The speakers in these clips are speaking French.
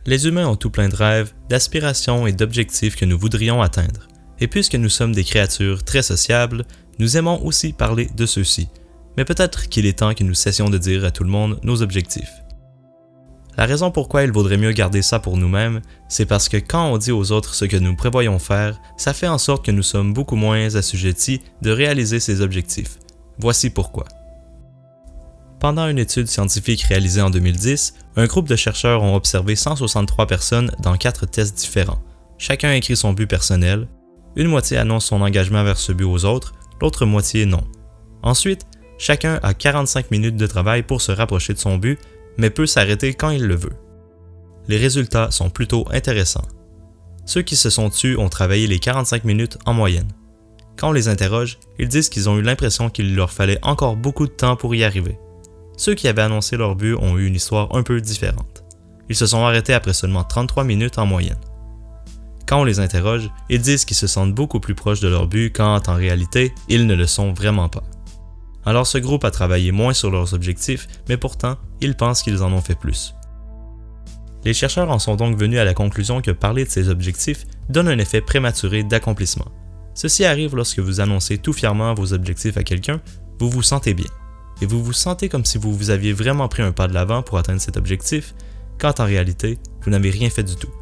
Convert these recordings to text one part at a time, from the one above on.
Les humains ont tout plein de rêves, d'aspirations et d'objectifs que nous voudrions atteindre. Et puisque nous sommes des créatures très sociables, nous aimons aussi parler de ceux-ci. Mais peut-être qu'il est temps que nous cessions de dire à tout le monde nos objectifs. La raison pourquoi il vaudrait mieux garder ça pour nous-mêmes, c'est parce que quand on dit aux autres ce que nous prévoyons faire, ça fait en sorte que nous sommes beaucoup moins assujettis de réaliser ces objectifs. Voici pourquoi. Pendant une étude scientifique réalisée en 2010, un groupe de chercheurs ont observé 163 personnes dans 4 tests différents. Chacun écrit son but personnel, une moitié annonce son engagement vers ce but aux autres, l'autre moitié non. Ensuite, chacun a 45 minutes de travail pour se rapprocher de son but, mais peut s'arrêter quand il le veut. Les résultats sont plutôt intéressants. Ceux qui se sont tus ont travaillé les 45 minutes en moyenne. Quand on les interroge, ils disent qu'ils ont eu l'impression qu'il leur fallait encore beaucoup de temps pour y arriver. Ceux qui avaient annoncé leur but ont eu une histoire un peu différente. Ils se sont arrêtés après seulement 33 minutes en moyenne. Quand on les interroge, ils disent qu'ils se sentent beaucoup plus proches de leur but quand, en réalité, ils ne le sont vraiment pas. Alors ce groupe a travaillé moins sur leurs objectifs, mais pourtant, ils pensent qu'ils en ont fait plus. Les chercheurs en sont donc venus à la conclusion que parler de ces objectifs donne un effet prématuré d'accomplissement. Ceci arrive lorsque vous annoncez tout fièrement vos objectifs à quelqu'un, vous vous sentez bien. Et vous vous sentez comme si vous aviez vraiment pris un pas de l'avant pour atteindre cet objectif, quand en réalité, vous n'avez rien fait du tout.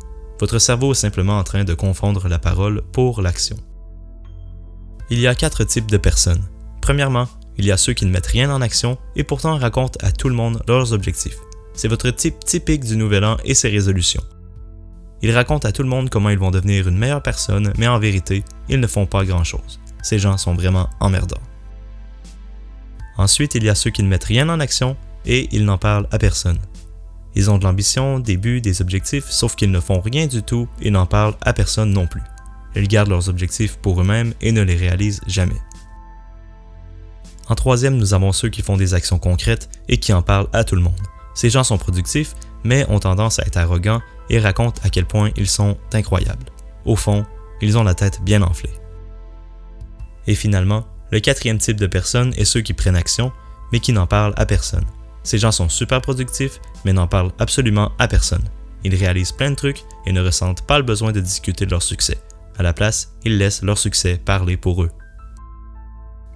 Votre cerveau est simplement en train de confondre la parole pour l'action. Il y a 4 types de personnes. Premièrement, il y a ceux qui ne mettent rien en action et pourtant racontent à tout le monde leurs objectifs. C'est votre type typique du Nouvel An et ses résolutions. Ils racontent à tout le monde comment ils vont devenir une meilleure personne, mais en vérité, ils ne font pas grand-chose. Ces gens sont vraiment emmerdants. Ensuite, il y a ceux qui ne mettent rien en action et ils n'en parlent à personne. Ils ont de l'ambition, des buts, des objectifs, sauf qu'ils ne font rien du tout et n'en parlent à personne non plus. Ils gardent leurs objectifs pour eux-mêmes et ne les réalisent jamais. En troisième, nous avons ceux qui font des actions concrètes et qui en parlent à tout le monde. Ces gens sont productifs, mais ont tendance à être arrogants et racontent à quel point ils sont incroyables. Au fond, ils ont la tête bien enflée. Et finalement, le 4e type de personnes est ceux qui prennent action, mais qui n'en parlent à personne. Ces gens sont super productifs, mais n'en parlent absolument à personne. Ils réalisent plein de trucs et ne ressentent pas le besoin de discuter de leur succès. À la place, ils laissent leur succès parler pour eux.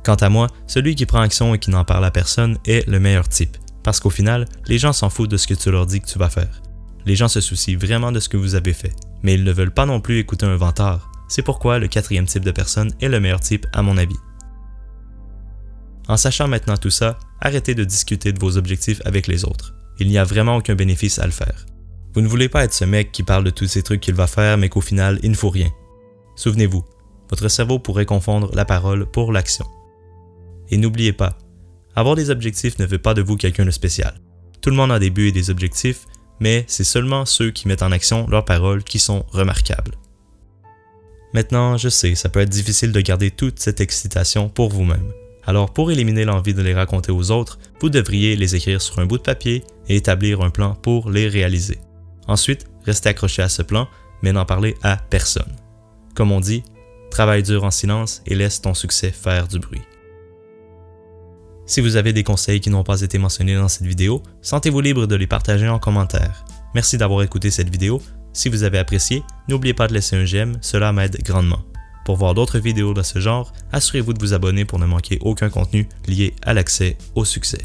Quant à moi, celui qui prend action et qui n'en parle à personne est le meilleur type, parce qu'au final, les gens s'en foutent de ce que tu leur dis que tu vas faire. Les gens se soucient vraiment de ce que vous avez fait, mais ils ne veulent pas non plus écouter un vantard. C'est pourquoi le 4e type de personne est le meilleur type à mon avis. En sachant maintenant tout ça, arrêtez de discuter de vos objectifs avec les autres. Il n'y a vraiment aucun bénéfice à le faire. Vous ne voulez pas être ce mec qui parle de tous ces trucs qu'il va faire mais qu'au final, il ne faut rien. Souvenez-vous, votre cerveau pourrait confondre la parole pour l'action. Et n'oubliez pas, avoir des objectifs ne fait pas de vous quelqu'un de spécial. Tout le monde a des buts et des objectifs, mais c'est seulement ceux qui mettent en action leurs paroles qui sont remarquables. Maintenant, je sais, ça peut être difficile de garder toute cette excitation pour vous-même. Alors pour éliminer l'envie de les raconter aux autres, vous devriez les écrire sur un bout de papier et établir un plan pour les réaliser. Ensuite, restez accroché à ce plan, mais n'en parlez à personne. Comme on dit, travaille dur en silence et laisse ton succès faire du bruit. Si vous avez des conseils qui n'ont pas été mentionnés dans cette vidéo, sentez-vous libre de les partager en commentaire. Merci d'avoir écouté cette vidéo. Si vous avez apprécié, n'oubliez pas de laisser un j'aime, cela m'aide grandement. Pour voir d'autres vidéos de ce genre, assurez-vous de vous abonner pour ne manquer aucun contenu lié à l'accès au succès.